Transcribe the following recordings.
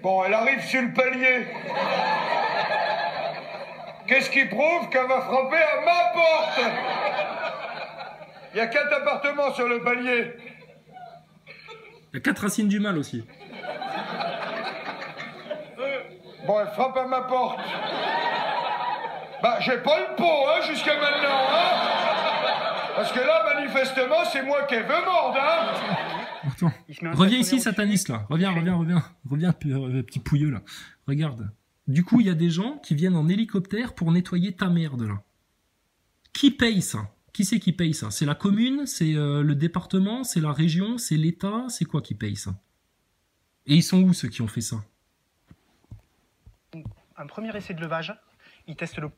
Bon, elle arrive sur le palier. Qu'est-ce qui prouve qu'elle va frapper à ma porte? Il y a 4 appartements sur le palier. Il y a 4 racines du mal aussi. Bon, elle frappe à ma porte. Bah, j'ai pas le pot, hein, jusqu'à maintenant, hein. Parce que là, manifestement, c'est moi qui veux mordre, hein. Attends. Reviens ici, sataniste, là. Reviens, petit pouilleux, là. Regarde. Du coup, il y a des gens qui viennent en hélicoptère pour nettoyer ta merde, là. Qui paye ça? Qui c'est qui paye ça? C'est la commune? C'est le département? C'est la région? C'est l'État? C'est quoi qui paye ça? Et ils sont où, ceux qui ont fait ça? Un premier essai de levage. Ils testent le...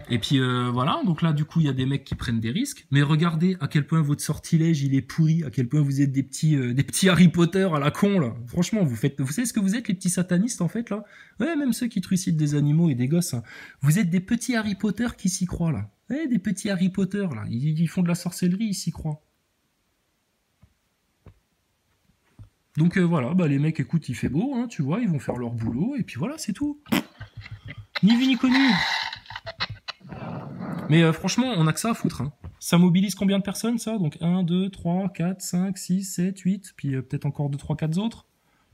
Et puis voilà, donc là du coup il y a des mecs qui prennent des risques, mais regardez à quel point votre sortilège il est pourri, à quel point vous êtes des petits Harry Potter à la con là. Franchement, vous savez ce que vous êtes, les petits satanistes en fait là? Ouais, même ceux qui trucident des animaux et des gosses, hein. Vous êtes des petits Harry Potter qui s'y croient là. Ouais, des petits Harry Potter là, ils font de la sorcellerie, ils s'y croient. Donc voilà, bah les mecs, écoute, il fait beau, hein, tu vois, ils vont faire leur boulot, et puis voilà, c'est tout. Ni vu ni connu. Mais franchement, on a que ça à foutre. Hein. Ça mobilise combien de personnes, ça? Donc 1, 2, 3, 4, 5, 6, 7, 8, puis peut-être encore 2, 3, 4 autres.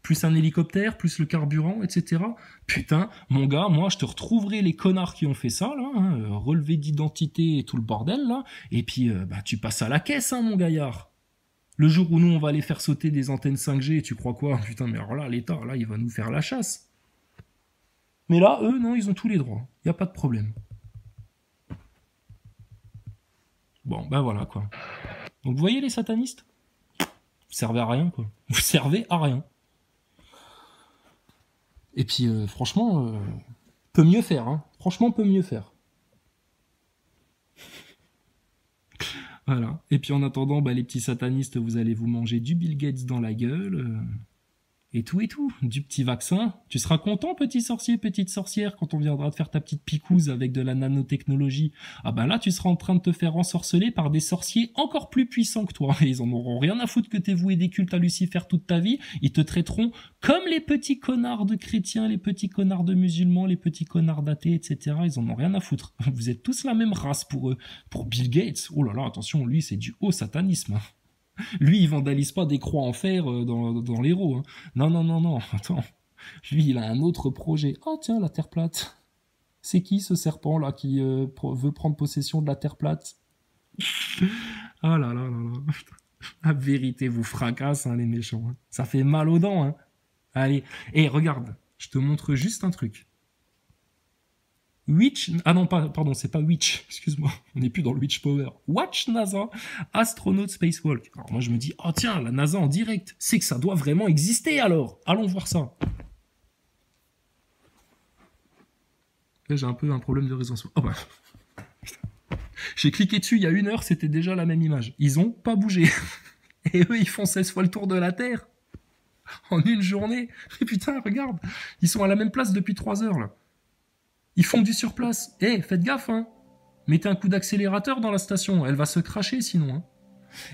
Plus un hélicoptère, plus le carburant, etc. Putain, mon gars, moi, je te retrouverai les connards qui ont fait ça, là, hein, relevé d'identité et tout le bordel, là, et puis bah, tu passes à la caisse, hein, mon gaillard. Le jour où nous, on va aller faire sauter des antennes 5G, tu crois quoi? Putain, mais alors là, l'État, là, il va nous faire la chasse. Mais là, eux, non, ils ont tous les droits. Il n'y a pas de problème. Bon, ben voilà, quoi. Donc, vous voyez les satanistes? Vous servez à rien, quoi. Vous servez à rien. Et puis, franchement, peut mieux faire, hein. Franchement, peut mieux faire. Voilà. Et puis, en attendant, bah, les petits satanistes, vous allez vous manger du Bill Gates dans la gueule... Et tout, du petit vaccin. Tu seras content, petit sorcier, petite sorcière, quand on viendra te faire ta petite picouse avec de la nanotechnologie. Ah ben là, tu seras en train de te faire ensorceler par des sorciers encore plus puissants que toi. Ils en auront rien à foutre que t'aies voué des cultes à Lucifer toute ta vie. Ils te traiteront comme les petits connards de chrétiens, les petits connards de musulmans, les petits connards d'athées, etc. Ils en ont rien à foutre. Vous êtes tous la même race pour eux. Pour Bill Gates, oh là là, attention, lui, c'est du haut satanisme. Lui, il vandalise pas des croix en fer dans l'héros. Hein. Non, attends. Lui, il a un autre projet. Oh tiens, la Terre plate. C'est qui ce serpent-là qui veut prendre possession de la Terre plate? Ah là là là là. La vérité vous fracasse, hein, les méchants. Hein. Ça fait mal aux dents. Hein. Allez, et regarde, je te montre juste un truc. Witch, ah non, pardon, c'est pas Witch, excuse-moi, on n'est plus dans le Witch Power. Watch NASA, Astronaut Spacewalk. Alors moi je me dis, oh tiens, la NASA en direct, c'est que ça doit vraiment exister alors. Allons voir ça. Là j'ai un peu un problème de résolution. Oh bah, j'ai cliqué dessus il y a 1 heure, c'était déjà la même image. Ils ont pas bougé. Et eux ils font 16 fois le tour de la Terre. En une journée. Et putain, regarde, ils sont à la même place depuis 3 heures là. Ils font du surplace. Eh, faites gaffe, hein. Mettez un coup d'accélérateur dans la station. Elle va se cracher sinon. Hein.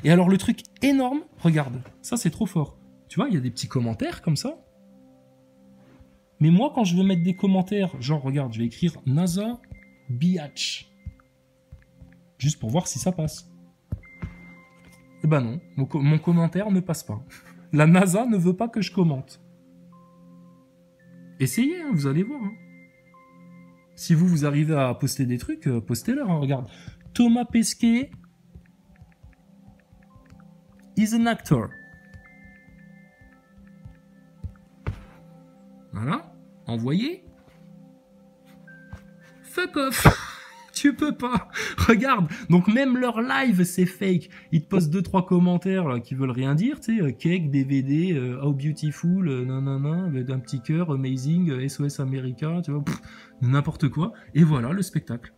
Et alors, le truc énorme, regarde. Ça, c'est trop fort. Tu vois, il y a des petits commentaires comme ça. Mais moi, quand je veux mettre des commentaires, genre, regarde, je vais écrire NASA Biatch. Juste pour voir si ça passe. Eh ben non, mon commentaire ne passe pas. La NASA ne veut pas que je commente. Essayez, hein, vous allez voir. Hein. Si vous arrivez à poster des trucs, postez-leur. Hein, regarde. Thomas Pesquet is an actor. Voilà. Envoyé. Fuck off. Tu peux pas. Regarde. Donc même leur live, c'est fake. Ils te postent 2-3 commentaires là, qui veulent rien dire. Tu sais, cake, DVD, how beautiful, nanana, d'un petit cœur, amazing, SOS America, tu vois. N'importe quoi. Et voilà le spectacle.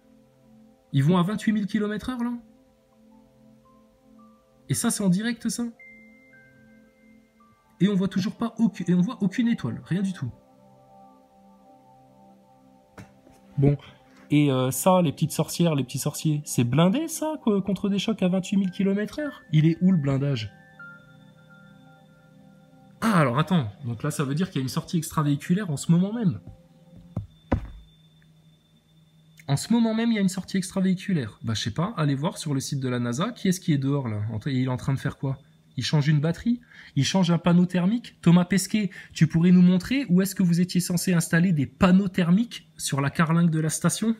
Ils vont à 28 000 km/h là. Et ça, c'est en direct, ça. Et on voit toujours pas on voit aucune étoile. Rien du tout. Bon. Et ça, les petites sorcières, les petits sorciers, c'est blindé ça, contre des chocs à 28 000 km/h? Il est où le blindage? Ah, alors Alors attends, donc là ça veut dire qu'il y a une sortie extravéhiculaire en ce moment même. En ce moment même, il y a une sortie extravéhiculaire. Bah je sais pas, allez voir sur le site de la NASA, qui est-ce qui est dehors là? Il est en train de faire quoi? Il change une batterie? Il change un panneau thermique? Thomas Pesquet, tu pourrais nous montrer où est-ce que vous étiez censé installer des panneaux thermiques sur la carlingue de la station?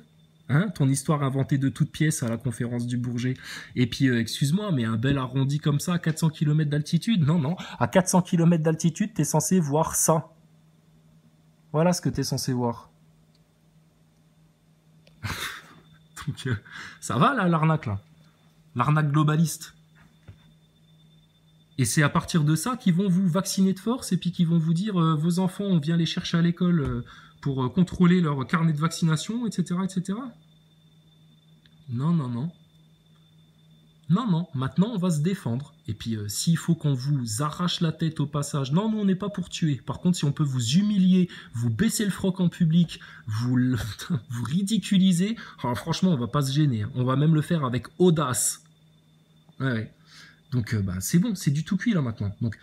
Hein, ton histoire inventée de toutes pièces à la conférence du Bourget. Et puis, excuse-moi, mais un bel arrondi comme ça à 400 km d'altitude? Non, non, à 400 km d'altitude, t'es censé voir ça. Voilà ce que t'es censé voir. Donc, ça va là, l'arnaque là? L'arnaque globaliste. Et c'est à partir de ça qu'ils vont vous vacciner de force et puis qu'ils vont vous dire vos enfants, on vient les chercher à l'école pour contrôler leur carnet de vaccination, etc., etc. Non, non, non. Non, non. Maintenant, on va se défendre. Et puis, s'il faut qu'on vous arrache la tête au passage, non, nous, on n'est pas pour tuer. Par contre, si on peut vous humilier, vous baisser le froc en public, vous ridiculiser, alors, franchement, on va pas se gêner. Hein. On va même le faire avec audace. Ouais. Donc, bah, c'est bon, c'est du tout cuit là maintenant. Donc,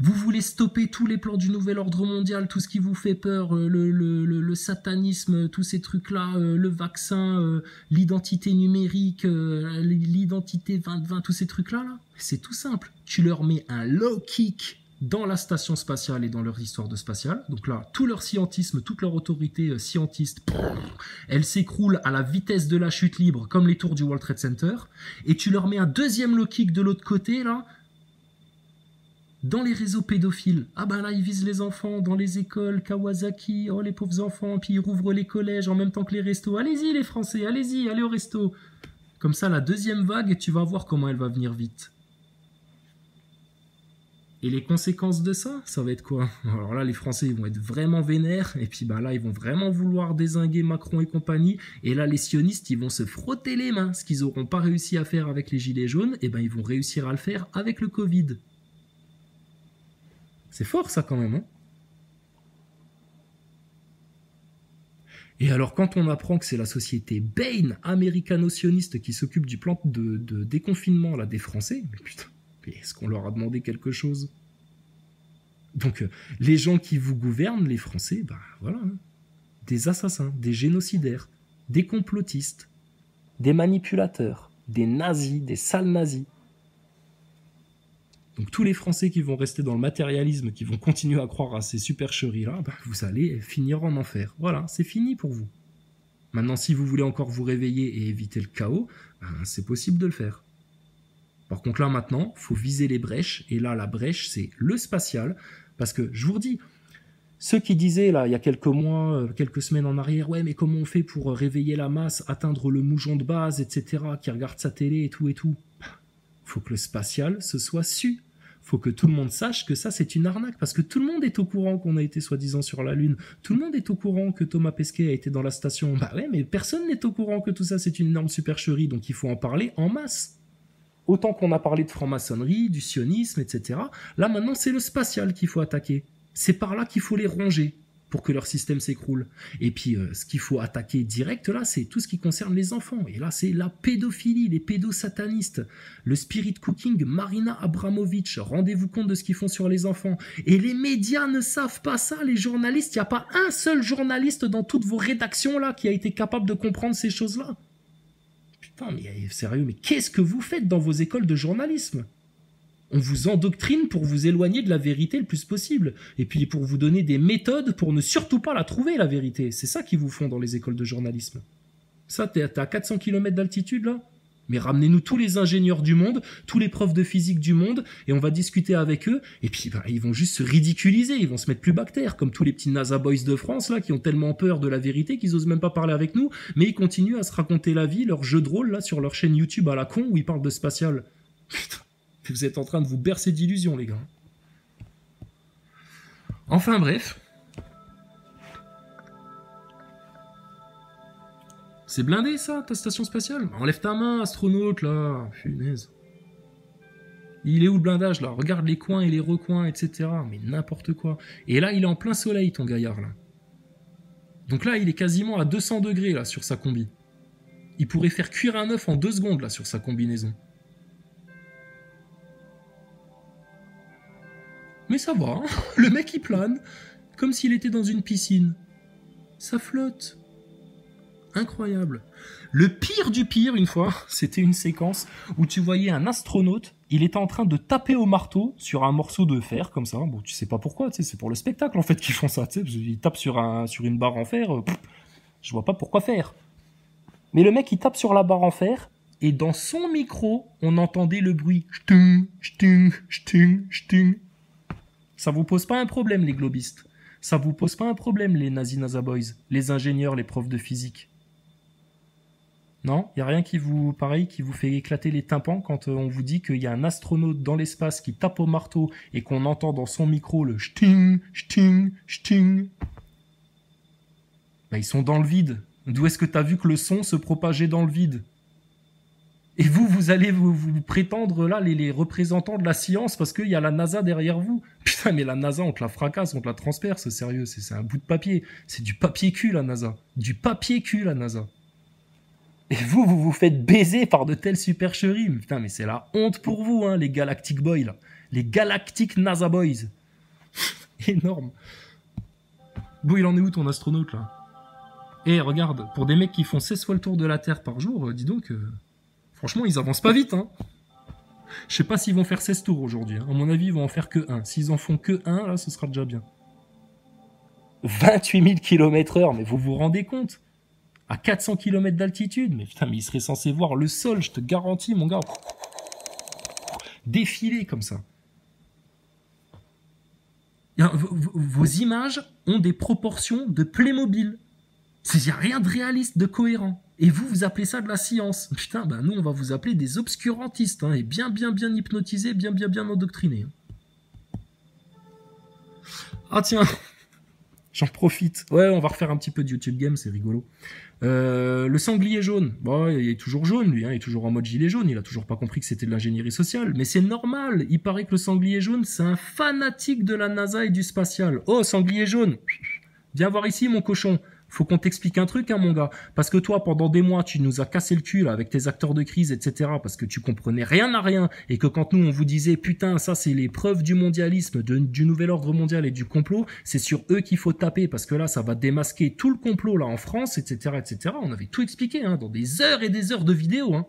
vous voulez stopper tous les plans du nouvel ordre mondial, tout ce qui vous fait peur, le satanisme, tous ces trucs-là, le vaccin, l'identité numérique, l'identité 2020, tous ces trucs-là, là, c'est tout simple. Tu leur mets un low kick dans la station spatiale et dans leur histoire de spatiale. Donc là, tout leur scientisme, toute leur autorité scientiste, elle s'écroule à la vitesse de la chute libre, comme les tours du World Trade Center. Et tu leur mets un deuxième low kick de l'autre côté, là, dans les réseaux pédophiles. Ah ben là, ils visent les enfants dans les écoles, Kawasaki, oh les pauvres enfants, puis ils rouvrent les collèges en même temps que les restos. Allez-y les Français, allez-y, allez au resto. Comme ça, la deuxième vague, tu vas voir comment elle va venir vite. Et les conséquences de ça, ça va être quoi? Alors là, les Français, ils vont être vraiment vénères, et puis ben là, ils vont vraiment vouloir dézinguer Macron et compagnie, et là, les sionistes, ils vont se frotter les mains. Ce qu'ils n'auront pas réussi à faire avec les gilets jaunes, et ben ils vont réussir à le faire avec le Covid. C'est fort ça quand même, hein? Et alors quand on apprend que c'est la société Bain américano-sioniste qui s'occupe du plan de déconfinement là, des Français, mais putain, est-ce qu'on leur a demandé quelque chose? Donc les gens qui vous gouvernent, les Français, bah voilà, hein, des assassins, des génocidaires, des complotistes, des manipulateurs, des nazis, des sales nazis. Donc tous les Français qui vont rester dans le matérialisme, qui vont continuer à croire à ces supercheries-là, bah, vous allez finir en enfer. Voilà, c'est fini pour vous. Maintenant, si vous voulez encore vous réveiller et éviter le chaos, bah, c'est possible de le faire. Par contre là maintenant, il faut viser les brèches, et là la brèche c'est le spatial, parce que je vous redis, ceux qui disaient là il y a quelques mois, quelques semaines en arrière, ouais mais comment on fait pour réveiller la masse, atteindre le moujon de base, etc., qui regarde sa télé et tout, faut que le spatial se soit su. Faut que tout le monde sache que ça c'est une arnaque, parce que tout le monde est au courant qu'on a été soi-disant sur la Lune, tout le monde est au courant que Thomas Pesquet a été dans la station, bah ouais mais personne n'est au courant que tout ça c'est une énorme supercherie, donc il faut en parler en masse. Autant qu'on a parlé de franc-maçonnerie, du sionisme, etc. Là maintenant c'est le spatial qu'il faut attaquer, c'est par là qu'il faut les ronger pour que leur système s'écroule. Et puis, ce qu'il faut attaquer direct, là, c'est tout ce qui concerne les enfants. Et là, c'est la pédophilie, les pédosatanistes, le spirit cooking, Marina Abramovic. Rendez-vous compte de ce qu'ils font sur les enfants. Et les médias ne savent pas ça, les journalistes. Il n'y a pas un seul journaliste dans toutes vos rédactions, là, qui a été capable de comprendre ces choses-là. Putain, mais sérieux, mais qu'est-ce que vous faites dans vos écoles de journalisme ? On vous endoctrine pour vous éloigner de la vérité le plus possible. Et puis pour vous donner des méthodes pour ne surtout pas la trouver, la vérité. C'est ça qu'ils vous font dans les écoles de journalisme. Ça, t'es à 400 km d'altitude, là ? Mais ramenez-nous tous les ingénieurs du monde, tous les profs de physique du monde, et on va discuter avec eux. Et puis, bah, ils vont juste se ridiculiser, ils vont se mettre plus bactères, comme tous les petits NASA Boys de France, là, qui ont tellement peur de la vérité qu'ils osent même pas parler avec nous, mais ils continuent à se raconter la vie, leur jeu de rôle, là, sur leur chaîne YouTube à la con, où ils parlent de spatial. Putain. Vous êtes en train de vous bercer d'illusions, les gars. Enfin, bref. C'est blindé, ça, ta station spatiale ? Enlève ta main, astronaute, là. Punaise. Il est où le blindage, là ? Regarde les coins et les recoins, etc. Mais n'importe quoi. Et là, il est en plein soleil, ton gaillard, là. Donc là, il est quasiment à 200 degrés, là, sur sa combi. Il pourrait faire cuire un œuf en 2 secondes, là, sur sa combinaison. Mais ça va, hein. Le mec il plane, comme s'il était dans une piscine. Ça flotte. Incroyable. Le pire du pire, une fois, c'était une séquence où tu voyais un astronaute, il était en train de taper au marteau sur un morceau de fer, comme ça. Bon, tu sais pas pourquoi, tu sais, c'est pour le spectacle, en fait, qu'ils font ça, tu sais. Il tape sur une barre en fer, je vois pas pourquoi faire. Mais le mec, il tape sur la barre en fer, et dans son micro, on entendait le bruit. Ch'tung, ch'tung, ch'tung, ch'tung. Ça vous pose pas un problème, les globistes? Ça vous pose pas un problème, les nazis NASA Boys, les ingénieurs, les profs de physique? Non? Y a rien qui vous, pareil, qui vous fait éclater les tympans quand on vous dit qu'il y a un astronaute dans l'espace qui tape au marteau et qu'on entend dans son micro le ch'ting, ch'ting, ch'ting? Bah, ils sont dans le vide. D'où est-ce que t'as vu que le son se propageait dans le vide? Et vous allez vous prétendre, là, les représentants de la science, parce qu'il y a la NASA derrière vous. Putain, mais la NASA, on te la fracasse, on te la transperce, sérieux, c'est un bout de papier. C'est du papier cul, la NASA. Du papier cul, la NASA. Et vous vous faites baiser par de telles supercheries. Putain, mais c'est la honte pour vous, hein, les Galactic Boys, là. Les Galactic NASA Boys. Énorme. Bon, il en est où, ton astronaute, là? Eh, regarde, pour des mecs qui font 16 fois le tour de la Terre par jour, dis donc... Franchement, ils avancent pas vite, hein. Je sais pas s'ils vont faire 16 tours aujourd'hui. Hein. À mon avis, ils vont en faire que 1. S'ils en font que 1, là, ce sera déjà bien. 28 000 km/h, mais vous vous rendez compte? À 400 km d'altitude? Mais putain, mais ils seraient censés voir le sol, je te garantis, mon gars. Défiler comme ça. Vos images ont des proportions de Playmobil. Il n'y a rien de réaliste, de cohérent. Et vous appelez ça de la science. Putain, bah nous, on va vous appeler des obscurantistes, hein, et bien hypnotisés, bien endoctrinés. Ah tiens, j'en profite. Ouais, on va refaire un petit peu de YouTube Game, c'est rigolo. Le sanglier jaune, bon, il est toujours jaune, lui, hein, il est toujours en mode gilet jaune, il a toujours pas compris que c'était de l'ingénierie sociale, mais c'est normal, il paraît que le sanglier jaune, c'est un fanatique de la NASA et du spatial. Oh, sanglier jaune, viens voir ici, mon cochon. Faut qu'on t'explique un truc, hein, mon gars. Parce que toi, pendant des mois, tu nous as cassé le cul, là, avec tes acteurs de crise, etc. Parce que tu comprenais rien à rien. Et que quand nous, on vous disait, putain, ça, c'est les preuves du mondialisme, du nouvel ordre mondial et du complot, c'est sur eux qu'il faut taper. Parce que là, ça va démasquer tout le complot, là, en France, etc., etc. On avait tout expliqué, hein, dans des heures et des heures de vidéos, hein.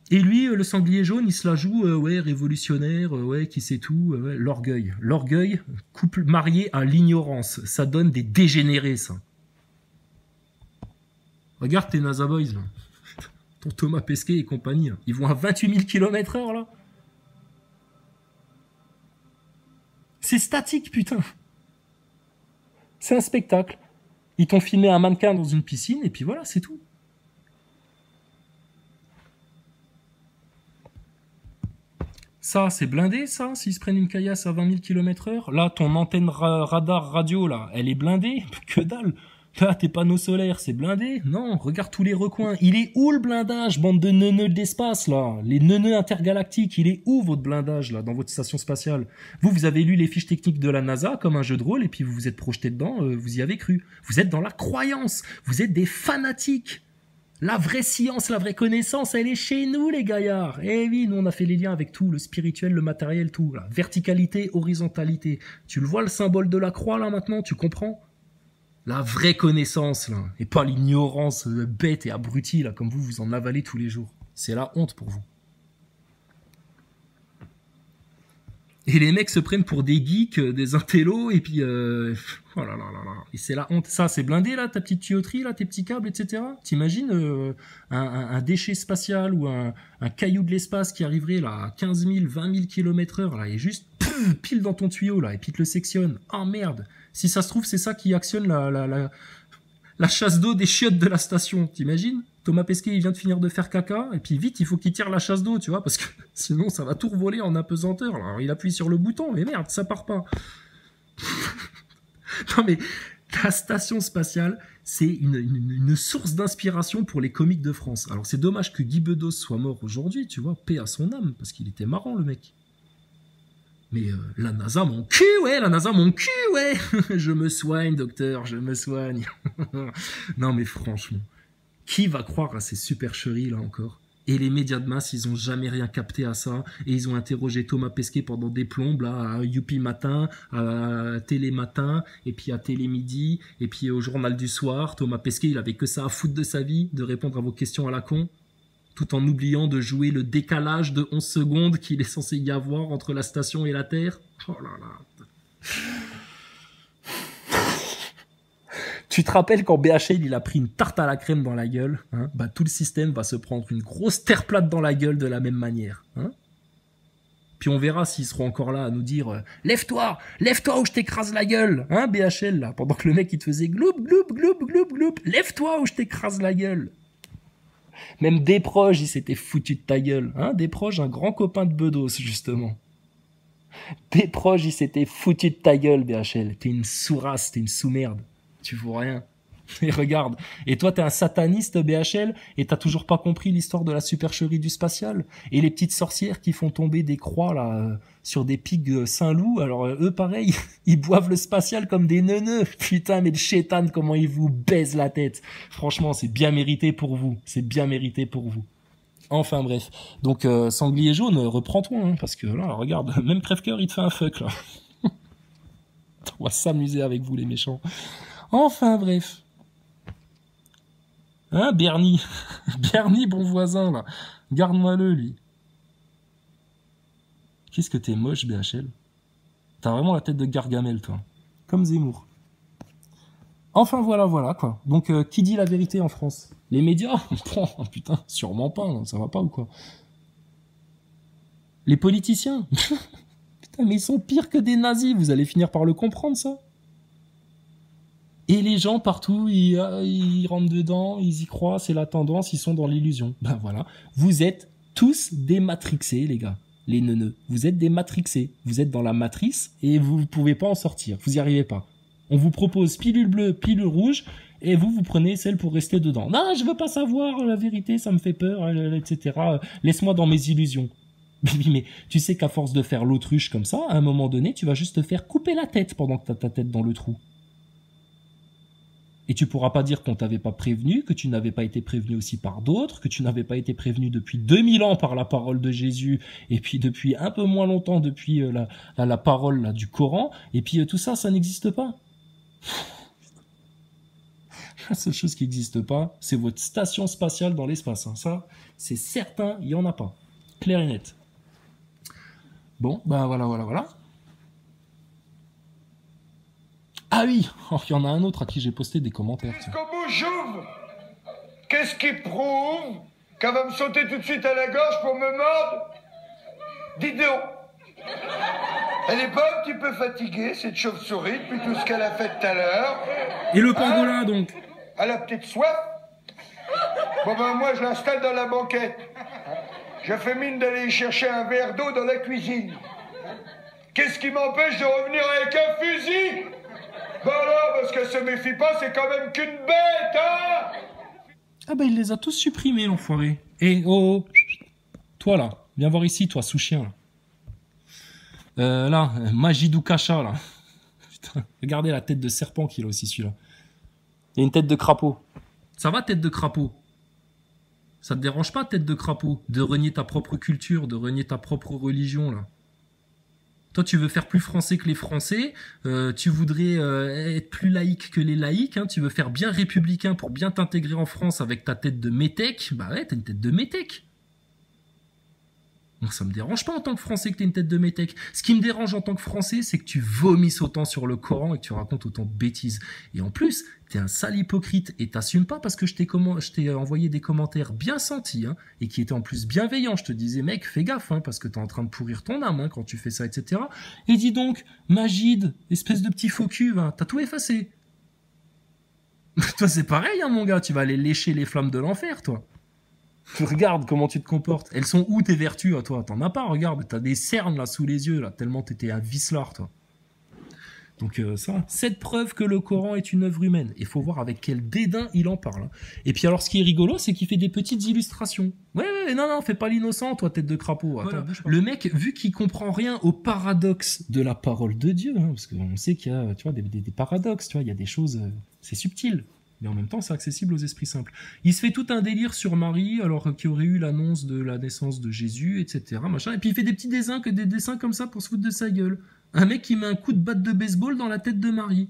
Et lui, le sanglier jaune, il se la joue, ouais, révolutionnaire, ouais, qui sait tout, ouais, l'orgueil. L'orgueil, couple marié à l'ignorance. Ça donne des dégénérés, ça. Regarde tes NASA Boys, là. Ton Thomas Pesquet et compagnie, là. Ils vont à 28 000 km/h, là. C'est statique, putain. C'est un spectacle. Ils t'ont filmé un mannequin dans une piscine, et puis voilà, c'est tout. Ça, c'est blindé, ça, s'ils se prennent une caillasse à 20 000 km/h. Là, ton antenne radar radio, là, elle est blindée. Que dalle. Là, tes panneaux solaires, c'est blindé. Non, regarde tous les recoins. Il est où le blindage, bande de neuneux de l'espace, là? Les neuneux intergalactiques, il est où votre blindage, là, dans votre station spatiale? Vous avez lu les fiches techniques de la NASA comme un jeu de rôle, et puis vous vous êtes projeté dedans, vous y avez cru. Vous êtes dans la croyance. Vous êtes des fanatiques. La vraie science, la vraie connaissance, elle est chez nous, les gaillards. Eh oui, nous, on a fait les liens avec tout, le spirituel, le matériel, tout. La verticalité, horizontalité. Tu le vois, le symbole de la croix, là, maintenant, tu comprends? La vraie connaissance, là. Et pas l'ignorance bête et abrutie, là, comme vous en avalez tous les jours. C'est la honte pour vous. Et les mecs se prennent pour des geeks, des intellos, et puis... Oh là là là là. Et c'est la honte. Ça, c'est blindé, là, ta petite tuyauterie, là, tes petits câbles, etc. T'imagines un déchet spatial ou un caillou de l'espace qui arriverait, là, à 15 000, 20 000 km/h, là, et juste pile dans ton tuyau, là, et puis te le sectionne. Oh, merde. Si ça se trouve, c'est ça qui actionne la chasse d'eau des chiottes de la station. T'imagines? Thomas Pesquet, il vient de finir de faire caca, et puis vite, il faut qu'il tire la chasse d'eau, tu vois, parce que sinon, ça va tout revoler en apesanteur. Alors, il appuie sur le bouton, mais merde, ça part pas. Non, mais la station spatiale, c'est une source d'inspiration pour les comiques de France. Alors, c'est dommage que Guy Bedos soit mort aujourd'hui, tu vois, paix à son âme, parce qu'il était marrant, le mec. Mais la NASA, mon cul, ouais, la NASA, mon cul, ouais. Je me soigne, docteur, je me soigne. Non, mais franchement, qui va croire à ces supercheries, là, encore? Et les médias de masse, ils ont jamais rien capté à ça. Et ils ont interrogé Thomas Pesquet pendant des plombes, là, à Youpi Matin, à Télé Matin, et puis à Télé Midi, et puis au Journal du Soir. Thomas Pesquet, il avait que ça à foutre de sa vie, de répondre à vos questions à la con, tout en oubliant de jouer le décalage de 11 secondes qu'il est censé y avoir entre la station et la Terre. Oh là là. Tu te rappelles quand BHL il a pris une tarte à la crème dans la gueule, hein, bah tout le système va se prendre une grosse terre plate dans la gueule de la même manière. Hein. Puis on verra s'ils seront encore là à nous dire lève-toi ou je t'écrase la gueule, hein BHL là, pendant que le mec il te faisait gloup gloup gloup gloup gloup, lève-toi ou je t'écrase la gueule. Même Desproges il s'était foutu de ta gueule, hein Desproges, un grand copain de Bedos justement. Desproges il s'était foutu de ta gueule BHL, t'es une sous-race, t'es une sous-merde. Tu vaux rien. Et regarde. Et toi, t'es un sataniste, BHL, et t'as toujours pas compris l'histoire de la supercherie du spatial. Et les petites sorcières qui font tomber des croix, là, sur des pics de Saint-Loup. Alors, eux, pareil, ils boivent le spatial comme des neuneux. Putain, mais le chétan, comment ils vous baisent la tête. Franchement, c'est bien mérité pour vous. C'est bien mérité pour vous. Enfin, bref. Donc, Sanglier Jaune, reprends-toi, hein, parce que là, regarde, même Crève-Cœur, il te fait un fuck, là. On va s'amuser avec vous, les méchants. Enfin, bref. Hein, Bernie? Bernie, bon voisin, là. Garde-moi-le, lui. Qu'est-ce que t'es moche, BHL. T'as vraiment la tête de Gargamel, toi. Comme Zemmour. Enfin, voilà, quoi. Donc, qui dit la vérité en France? Les médias? Oh, putain, sûrement pas, non, ça va pas ou quoi? Les politiciens? Putain, mais ils sont pires que des nazis, vous allez finir par le comprendre, ça. Et les gens partout, ils rentrent dedans, ils y croient, c'est la tendance, ils sont dans l'illusion. Ben voilà, vous êtes tous des matrixés, les gars, les neuneux. Vous êtes des matrixés, vous êtes dans la matrice et vous ne pouvez pas en sortir, vous n'y arrivez pas. On vous propose pilule bleue, pilule rouge, et vous prenez celle pour rester dedans. Non, je veux pas savoir la vérité, ça me fait peur, etc. Laisse-moi dans mes illusions. Mais tu sais qu'à force de faire l'autruche comme ça, à un moment donné, tu vas juste te faire couper la tête pendant que tu as ta tête dans le trou. Et tu pourras pas dire qu'on t'avait pas prévenu, que tu n'avais pas été prévenu aussi par d'autres, que tu n'avais pas été prévenu depuis 2000 ans par la parole de Jésus, et puis depuis un peu moins longtemps depuis la parole là, du Coran, et puis tout ça, ça n'existe pas. La seule chose qui n'existe pas, c'est votre station spatiale dans l'espace. Hein. Ça, c'est certain, il y en a pas. Clair et net. Bon, ben voilà. Ah oui, oh, il y en a un autre à qui j'ai posté des commentaires. Jusqu'au bout, j'ouvre. Qu'est-ce qui prouve qu'elle va me sauter tout de suite à la gorge pour me mordre? Dis donc. Elle est pas un petit peu fatiguée, cette chauve-souris, depuis tout ce qu'elle a fait tout à l'heure. Et le pangolin, donc? Elle a peut-être soif. Bon ben moi, je l'installe dans la banquette. Je fais mine d'aller chercher un verre d'eau dans la cuisine. Qu'est-ce qui m'empêche de revenir avec un fusil? Ben là, parce qu'elle se méfie pas, c'est quand même qu'une bête, hein? Ah bah il les a tous supprimés, l'enfoiré. Et oh, toi là, viens voir ici, toi, sous-chien, là. Là, Majidou Kacha, là. Putain, regardez la tête de serpent qu'il a aussi, celui-là. Il y a une tête de crapaud. Ça va, tête de crapaud? Ça te dérange pas, tête de crapaud, de renier ta propre culture, de renier ta propre religion, là? Toi, tu veux faire plus français que les Français, tu voudrais être plus laïque que les laïcs, hein, tu veux faire bien républicain pour bien t'intégrer en France avec ta tête de métèque. Bah ouais, t'as une tête de métèque. Moi, ça me dérange pas en tant que Français que t'aies une tête de métèque. Ce qui me dérange en tant que Français, c'est que tu vomisses autant sur le Coran et que tu racontes autant de bêtises. Et en plus, t'es un sale hypocrite et t'assumes pas parce que je t'ai envoyé des commentaires bien sentis, hein, et qui étaient en plus bienveillants. Je te disais, mec, fais gaffe, hein, parce que t'es en train de pourrir ton âme, hein, quand tu fais ça, etc. Et dis donc, Magid, espèce de petit faux cul, hein, t'as tout effacé. Toi, c'est pareil, hein, mon gars, tu vas aller lécher les flammes de l'enfer, toi. Regarde comment tu te comportes. Elles sont où tes vertus à toi? T'en as pas, regarde. T'as des cernes là sous les yeux, là, tellement t'étais un vicelard, toi. Donc ça, cette preuve que le Coran est une œuvre humaine. Il faut voir avec quel dédain il en parle. Hein. Et puis alors, ce qui est rigolo, c'est qu'il fait des petites illustrations. Ouais, non, fais pas l'innocent, toi, tête de crapaud. Attends, voilà, le mec, vu qu'il comprend rien au paradoxe de la parole de Dieu, hein, parce qu'on sait qu'il y a, tu vois, des paradoxes, tu vois, il y a des choses, c'est subtil. Mais en même temps, c'est accessible aux esprits simples. Il se fait tout un délire sur Marie, alors qu'il y aurait eu l'annonce de la naissance de Jésus, etc. Machin. Et puis il fait des petits dessins comme ça pour se foutre de sa gueule. Un mec qui met un coup de batte de baseball dans la tête de Marie.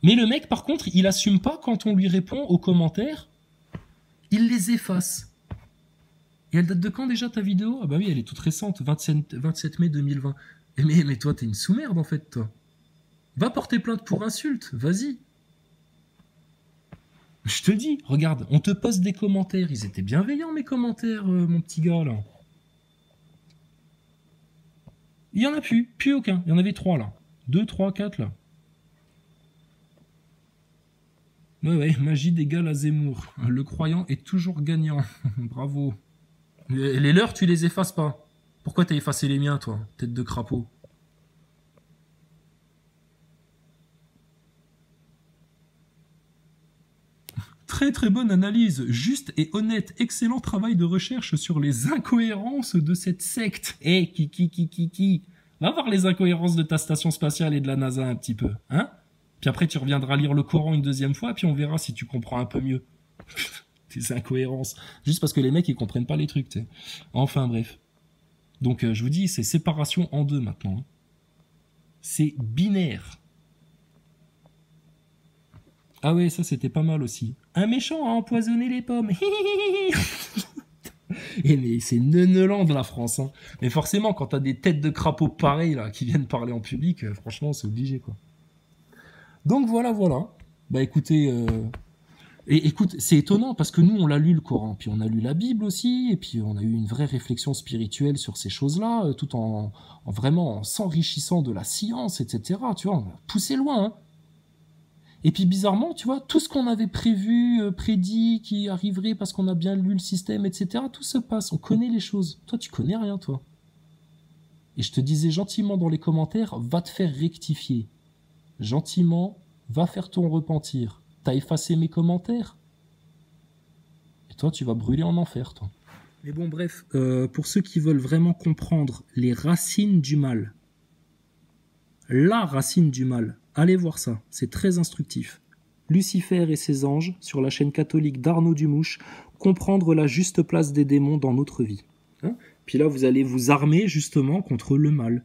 Mais le mec, par contre, il assume pas quand on lui répond aux commentaires. Il les efface. Et elle date de quand déjà ta vidéo? Ah bah oui, elle est toute récente, 27 mai 2020. Mais toi, t'es une sous-merde en fait, toi. Va porter plainte pour insulte, vas-y. Je te dis, regarde, on te poste des commentaires. Ils étaient bienveillants, mes commentaires, mon petit gars, là. Il y en a plus aucun. Il y en avait 3, là. 2, 3, 4, là. Ouais, magie d'égale à Zemmour. Le croyant est toujours gagnant. Bravo. Les leurs, tu les effaces pas. Pourquoi t'as effacé les miens, toi, tête de crapaud? Très très bonne analyse, juste et honnête, excellent travail de recherche sur les incohérences de cette secte. Qui va voir les incohérences de ta station spatiale et de la NASA un petit peu, hein? Puis après tu reviendras lire le Coran une deuxième fois, puis on verra si tu comprends un peu mieux. Tes incohérences. Juste parce que les mecs ils comprennent pas les trucs, tu sais. Enfin bref. Donc je vous dis, c'est séparation en deux maintenant. Hein. C'est binaire. Ah ouais, ça c'était pas mal aussi. Un méchant a empoisonné les pommes. Et mais c'est Neuneland la France. Hein. Mais forcément, quand t'as des têtes de crapauds pareilles là, qui viennent parler en public, franchement, c'est obligé quoi. Donc voilà. Bah écoutez, écoute, c'est étonnant parce que nous on l'a lu le Coran, puis on a lu la Bible aussi, et puis on a eu une vraie réflexion spirituelle sur ces choses-là, tout en vraiment en s'enrichissant de la science, etc. Tu vois, on a poussé loin. Hein. Et puis bizarrement, tu vois, tout ce qu'on avait prévu, prédit, qui arriverait parce qu'on a bien lu le système, etc., tout se passe, on connaît les choses. Toi, tu connais rien, toi. Et je te disais gentiment dans les commentaires, va te faire rectifier. Gentiment, va faire ton repentir. T'as effacé mes commentaires? Et toi, tu vas brûler en enfer, toi. Mais bon, bref, pour ceux qui veulent vraiment comprendre les racines du mal, la racine du mal, allez voir ça, c'est très instructif. Lucifer et ses anges, sur la chaîne catholique d'Arnaud Dumouche, comprendre la juste place des démons dans notre vie. Hein? Puis là, vous allez vous armer justement contre le mal.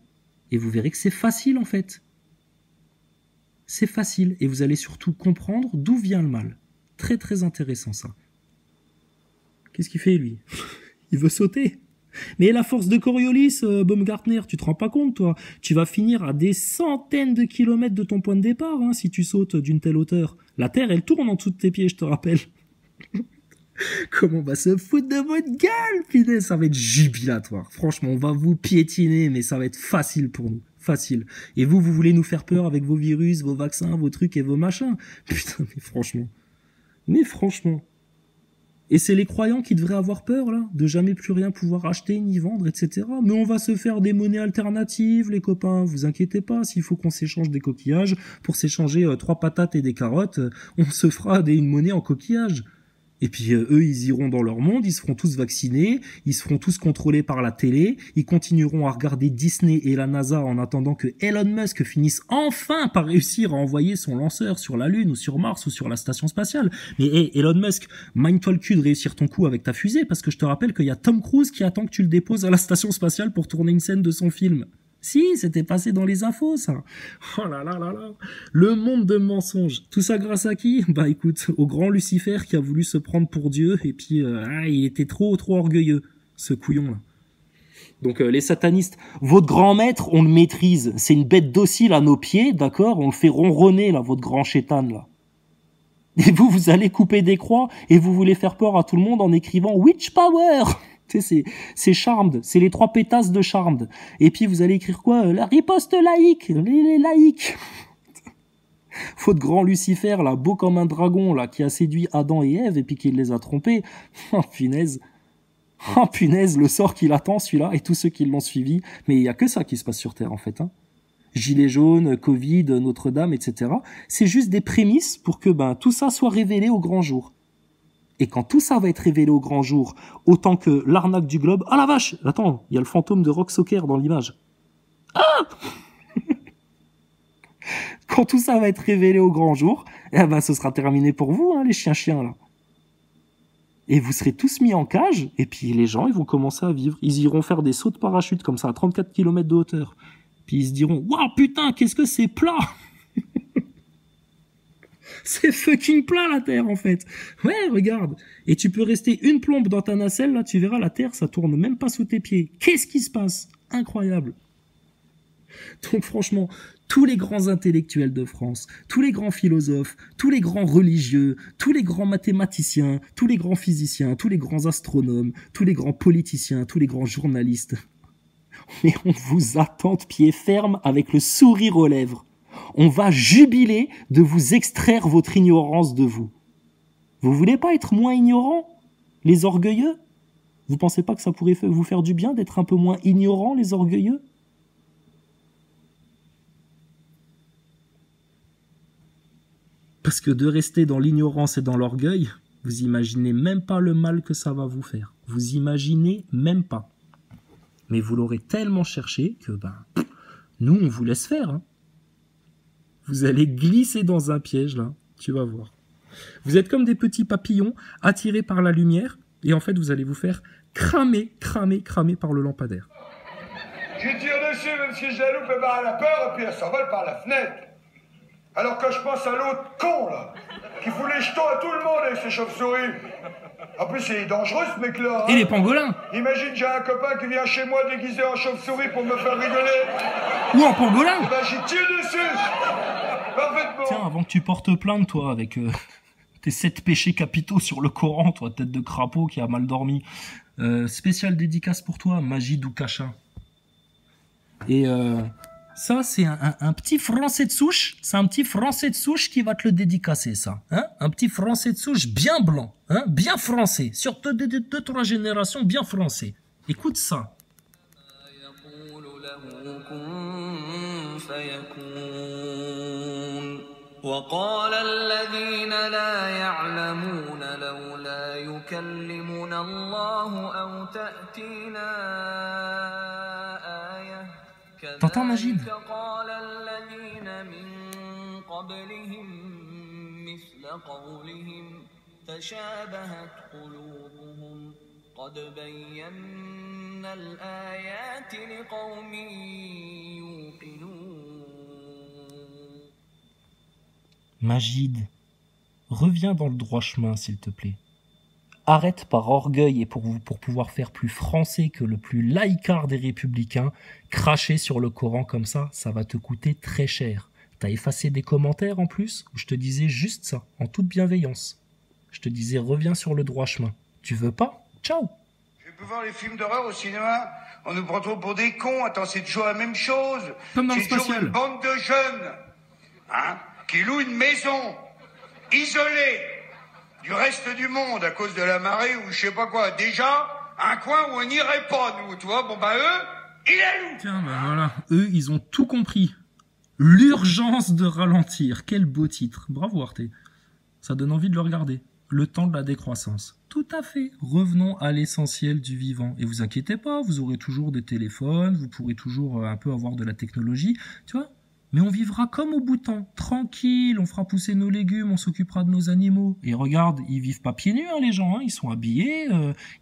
Et vous verrez que c'est facile en fait. C'est facile. Et vous allez surtout comprendre d'où vient le mal. Très très intéressant ça. Qu'est-ce qu'il fait lui? Il veut sauter. Mais la force de Coriolis, Baumgartner, tu te rends pas compte, toi. Tu vas finir à des centaines de kilomètres de ton point de départ, hein, si tu sautes d'une telle hauteur. La Terre, elle tourne en dessous de tes pieds, je te rappelle. Comment on va se foutre de votre gueule, punaise, ça va être jubilatoire. Franchement, on va vous piétiner, mais ça va être facile pour nous. Facile. Et vous voulez nous faire peur avec vos virus, vos vaccins, vos trucs et vos machins. Putain, mais franchement. Et c'est les croyants qui devraient avoir peur, là, de jamais plus rien pouvoir acheter ni vendre, etc. Mais on va se faire des monnaies alternatives, les copains, vous inquiétez pas, s'il faut qu'on s'échange des coquillages, pour s'échanger 3 patates et des carottes, on se fera une monnaie en coquillage. Et puis eux, ils iront dans leur monde, ils se feront tous vacciner, ils se feront tous contrôlés par la télé, ils continueront à regarder Disney et la NASA en attendant que Elon Musk finisse enfin par réussir à envoyer son lanceur sur la Lune ou sur Mars ou sur la station spatiale. Mais hey, Elon Musk, mind-toi le cul de réussir ton coup avec ta fusée, parce que je te rappelle qu'il y a Tom Cruise qui attend que tu le déposes à la station spatiale pour tourner une scène de son film. Si, c'était passé dans les infos, ça. Oh là là là là. Le monde de mensonges. Tout ça grâce à qui? Bah écoute, au grand Lucifer qui a voulu se prendre pour Dieu, et puis il était trop orgueilleux, ce couillon-là. Donc les satanistes, votre grand maître, on le maîtrise. C'est une bête docile à nos pieds, d'accord? On le fait ronronner, là, votre grand chétan, là. Et vous allez couper des croix, et vous voulez faire peur à tout le monde en écrivant « Witch Power !» Tu sais, c'est Charmed, c'est les 3 pétasses de Charmed. Et puis vous allez écrire quoi? La riposte laïque, les laïcs. Faute grand Lucifer, là, beau comme un dragon, là, qui a séduit Adam et Ève et puis qui les a trompés. Oh punaise. Oh punaise, le sort qu'il attend, celui-là, et tous ceux qui l'ont suivi. Mais il y a que ça qui se passe sur Terre, en fait, hein. Gilets jaunes, Covid, Notre-Dame, etc. C'est juste des prémices pour que, tout ça soit révélé au grand jour. Et quand tout ça va être révélé au grand jour, autant que l'arnaque du globe... Ah la vache! Attends, il y a le fantôme de Rock Soccer dans l'image. Ah! Quand tout ça va être révélé au grand jour, eh ben, ce sera terminé pour vous, hein, les chiens là. Et vous serez tous mis en cage, et puis les gens, ils vont commencer à vivre. Ils iront faire des sauts de parachute comme ça à 34 km de hauteur. Puis ils se diront, waouh, putain, qu'est-ce que c'est plat! C'est fucking plat la Terre en fait. Ouais, regarde. Et tu peux rester une plombe dans ta nacelle, là, tu verras la Terre, ça tourne même pas sous tes pieds. Qu'est-ce qui se passe? Incroyable. Donc franchement, tous les grands intellectuels de France, tous les grands philosophes, tous les grands religieux, tous les grands mathématiciens, tous les grands physiciens, tous les grands astronomes, tous les grands politiciens, tous les grands journalistes, mais on vous attend de pied ferme avec le sourire aux lèvres. On va jubiler de vous extraire votre ignorance de vous. Vous voulez pas être moins ignorants, les orgueilleux? Vous pensez pas que ça pourrait vous faire du bien d'être un peu moins ignorants, les orgueilleux? Parce que de rester dans l'ignorance et dans l'orgueil, vous imaginez même pas le mal que ça va vous faire. Vous imaginez même pas. Mais vous l'aurez tellement cherché que, nous, on vous laisse faire, hein. Vous allez glisser dans un piège, là. Tu vas voir. Vous êtes comme des petits papillons attirés par la lumière, et en fait, vous allez vous faire cramer par le lampadaire. Je tire dessus, même si je la loupe, elle a peur, et puis elle s'envole par la fenêtre. Alors que je pense à l'autre con, là, qui fout les jetons à tout le monde avec ses chauves-souris. En plus, il est dangereux, ce mec-là. Hein. Et les pangolins. Imagine, j'ai un copain qui vient chez moi déguisé en chauve-souris pour me faire rigoler. Ou en pangolin. Eh ben, j'y tire dessus. Parfaitement. Tiens, avant que tu portes plainte, toi, avec tes 7 péchés capitaux sur le Coran, toi, tête de crapaud qui a mal dormi, spéciale dédicace pour toi, Majid Oukacha. Et ça, c'est un petit Français de souche. C'est un petit Français de souche qui va te le dédicacer, ça. Hein, un petit Français de souche bien blanc, hein, bien français. Sur 2-3 générations, bien français. Écoute ça. وقال الذين لا يعلمون لولا يكلمنا الله أو تأتينا آية T'entends, Majid? قال الذين من قبلهم مثل قولهم تشابهت قلوبهم قد بينا الآيات لقوم يوقنون. Majid, reviens dans le droit chemin, s'il te plaît. Arrête par orgueil et pour pouvoir faire plus français que le plus laïcard des républicains, cracher sur le Coran comme ça va te coûter très cher. T'as effacé des commentaires en plus, où je te disais juste ça, en toute bienveillance. Je te disais, reviens sur le droit chemin. Tu veux pas? Ciao! Je peux voir les films d'horreur au cinéma. On nous prend trop pour des cons. Attends, c'est toujours la même chose. Comme dans le c'est toujours spatial. une bande de jeunes, hein, qui louent une maison, isolée du reste du monde à cause de la marée ou je sais pas quoi. Déjà, un coin où on n'irait pas, nous, tu vois. Bon, eux, ils la louent. Tiens, voilà. Eux, ils ont tout compris. L'urgence de ralentir. Quel beau titre. Bravo, Arte. Ça donne envie de le regarder. Le temps de la décroissance. Tout à fait. Revenons à l'essentiel du vivant. Et vous inquiétez pas, vous aurez toujours des téléphones, vous pourrez toujours un peu avoir de la technologie, tu vois. Mais on vivra comme au Bhoutan, tranquille, on fera pousser nos légumes, on s'occupera de nos animaux. Et regarde, ils vivent pas pieds nus, hein, les gens, hein. Ils sont habillés,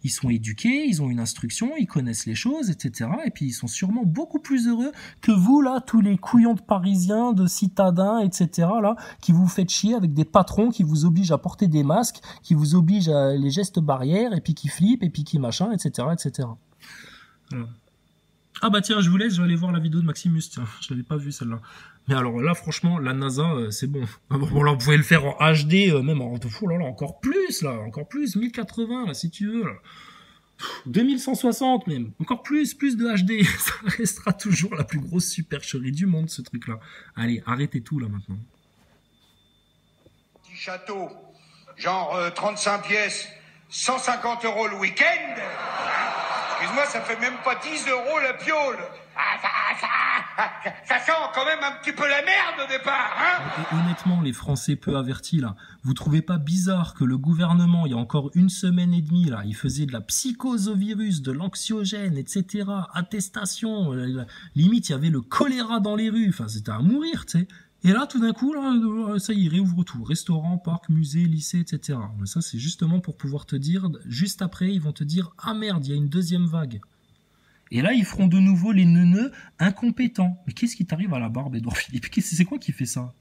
ils sont éduqués, ils ont une instruction, ils connaissent les choses, etc. Et puis ils sont sûrement beaucoup plus heureux que vous, là, tous les couillons de Parisiens, de citadins, etc., là, qui vous faites chier avec des patrons qui vous obligent à porter des masques, qui vous obligent à les gestes barrières, et puis qui flippent, et puis qui machin, etc., etc. Voilà. Ah bah tiens, je vous laisse, je vais aller voir la vidéo de Maximus, tiens, je l'avais pas vue celle-là. Mais alors là, franchement, la NASA, c'est bon. Bon, là, vous pouvez le faire en HD, même en... Oh là là, encore plus, 1080, là, si tu veux, là. 2160 même, encore plus de HD. Ça restera toujours la plus grosse supercherie du monde, ce truc-là. Allez, arrêtez tout, là, maintenant. Petit château, genre 35 pièces, 150 € le week-end. Excuse-moi, ça fait même pas 10 € la piole. Ça sent quand même un petit peu la merde au départ, hein. Et honnêtement, les Français peu avertis, là, vous trouvez pas bizarre que le gouvernement, il y a encore 1 semaine et demie, là, il faisait de la psychose au virus, de l'anxiogène, etc., attestation, limite, il y avait le choléra dans les rues, enfin, c'était à mourir, tu sais. Et là, tout d'un coup, là, ça y est, il réouvre tout. Restaurant, parc, musée, lycée, etc. Mais ça, c'est justement pour pouvoir te dire, juste après, ils vont te dire, ah merde, il y a une deuxième vague. Et là, ils feront de nouveau les neuneux incompétents. Mais qu'est-ce qui t'arrive à la barbe, Édouard Philippe? C'est quoi qui fait ça?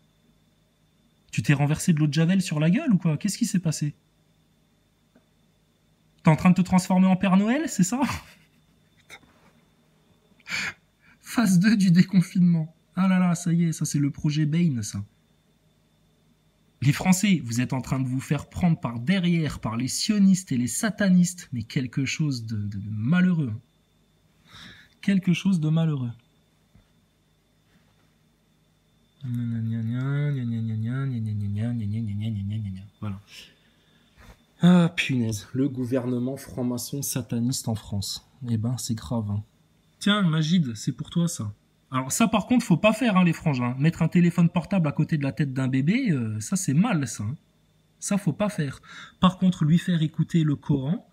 Tu t'es renversé de l'eau de Javel sur la gueule ou quoi? Qu'est-ce qui s'est passé? T'es en train de te transformer en Père Noël, c'est ça? Phase 2 du déconfinement. Ah là là, ça y est, ça c'est le projet Bain, ça. Les Français, vous êtes en train de vous faire prendre par derrière par les sionistes et les satanistes, mais quelque chose de malheureux. Quelque chose de malheureux. Voilà. Ah punaise, le gouvernement franc-maçon sataniste en France. Eh ben, c'est grave. Hein. Tiens, Magid, c'est pour toi ça. Alors ça par contre, faut pas faire hein, les frangins. Mettre un téléphone portable à côté de la tête d'un bébé, ça c'est mal ça. Hein. Ça faut pas faire. Par contre, lui faire écouter le Coran,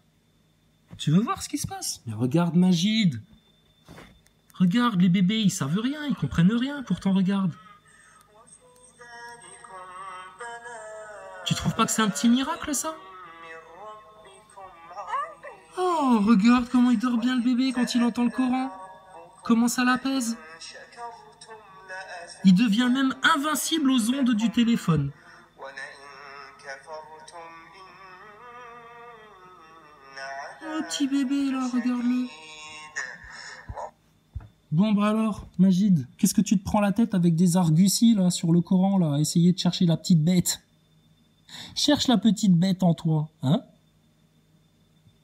tu veux voir ce qui se passe? Mais regarde Magid. Regarde, les bébés, ils savent rien, ils comprennent rien, pourtant regarde. Tu trouves pas que c'est un petit miracle ça? Oh, regarde comment il dort bien le bébé quand il entend le Coran. Comment ça l'apaise. Il devient même invincible aux ondes du téléphone. Oh, petit bébé, là, regarde-le. Bon, bah alors, Magid, qu'est-ce que tu te prends la tête avec des arguties, là, sur le Coran, là, à essayer de chercher la petite bête? Cherche la petite bête en toi, hein?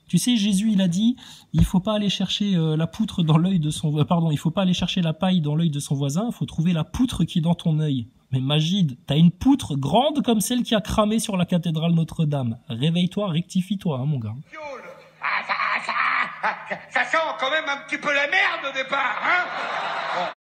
Tu sais, Jésus, il a dit, il faut pas aller chercher la poutre dans l'œil de son... pardon, il faut pas aller chercher la paille dans l'œil de son voisin, il faut trouver la poutre qui est dans ton œil. Mais Magid, t'as une poutre grande comme celle qui a cramé sur la cathédrale Notre-Dame. Réveille-toi, rectifie-toi, hein, mon gars. Ça sent quand même un petit peu la merde au départ, hein?